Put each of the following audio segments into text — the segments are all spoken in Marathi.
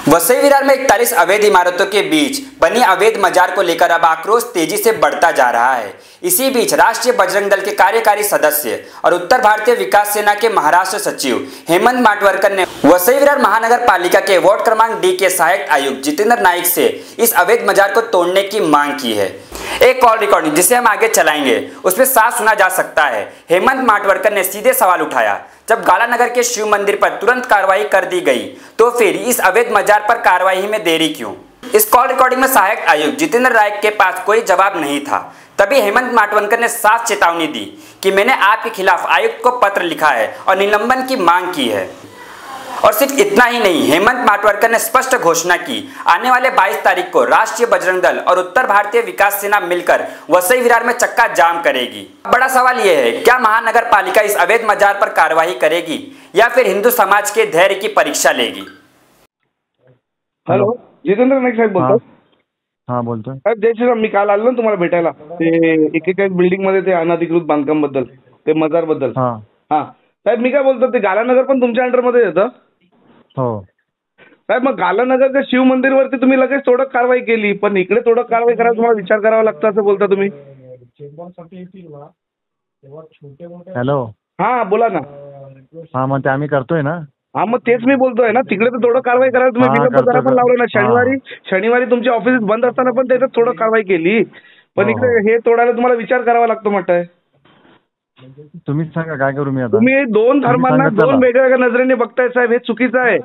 वसई विरार में 41 अवैध इमारतों के बीच बनी अवैध मजार को लेकर अब आक्रोश तेजी से बढ़ता जा रहा है। इसी बीच राष्ट्रीय बजरंग दल के कार्यकारी सदस्य और उत्तर भारतीय विकास सेना के महाराष्ट्र सचिव हेमंत माटवरकर ने वसई विरार महानगर पालिका के वार्ड क्रमांक डी के सहायक आयुक्त जितेंद्र नाइक से इस अवैध मजार को तोड़ने की मांग की है। एक कॉल रिकॉर्डिंग जिसे हम आगे चलाएंगे उसमें साफ सुना जा सकता है। हेमंत माटवरकर ने सीधे सवाल उठाया, जब गालानगर के शिव मंदिर पर तुरंत कार्रवाई कर दी गई तो फिर इस अवैध मजार पर कार्रवाई में देरी क्यों? इस कॉल रिकॉर्डिंग में सहायक आयुक्त जितेंद्र नाइक के पास कोई जवाब नहीं था। तभी हेमंत माटवरकर ने साफ चेतावनी दी कि मैंने आपके खिलाफ आयुक्त को पत्र लिखा है और निलंबन की मांग की है। और सिर्फ इतना ही नहीं, हेमंत माटवरकर ने स्पष्ट घोषणा की, आने वाले 22 तारीख को राष्ट्रीय बजरंग दल और उत्तर भारतीय विकास सेना मिलकर वसई विरार में चक्का जाम करेगी। बड़ा सवाल यह है, क्या महानगर पालिका इस अवैध मजार पर कार्रवाई करेगी या फिर हिंदू समाज के धैर्य की परीक्षा लेगी? हॅलो, जितेंद्र नाईक साहेब बोलतो. हा बोलतोय साहेब जय श्रीराम. मी काल आलो ना तुम्हाला भेटायला, ते 41 बिल्डिंग मध्ये ते अनधिकृत बांधकाम बद्दल, ते मजार बद्दल. हा साहेब, मी काय बोलतो, ते गालानगर पण तुमच्या अंडर मध्ये येतं? हो साहेब, मग गालानगरच्या शिव मंदिरवरती तुम्ही लगेच तोडक कारवाई केली, पण इकडे तोडक कारवाई करायला तुम्हाला विचार करावा लागतो असं बोलता तुम्ही. हॅलो, हा बोला ना. हा मग ते आम्ही करतोय ना. हा मग तेच मी बोलतोय ना, तिकडे तर तोडक कारवाई करायला तुम्ही विलंब पण लावलं ना. शनिवारी तुमची ऑफिस बंद असताना पण त्याच्यात थोडं कारवाई केली, पण इकडे हे तोडायला तुम्हाला विचार करावा लागतो म्हणताय. तुम्हीच सांगा काय करू मी आता. तुम्ही दोन धर्मांना दोन वेगवेगळ्या नजरेने बघताय साहेब, हे चुकीचं आहे.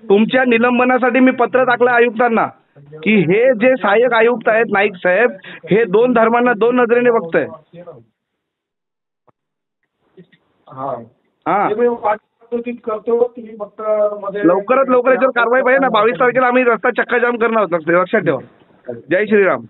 तुमच्या निलंबनासाठी मी पत्र टाकलं आयुक्तांना की हे जे सहाय्यक आयुक्त आहेत नाईक साहेब, हे दोन धर्मांना दोन नजरेने बघताय. हा लवकरात लवकर याच्यावर कारवाई पाहिजे ना. 22 तारखेला आम्ही रस्ता चक्का जाम करणार होतो, लक्षात ठेवा. जय श्रीराम.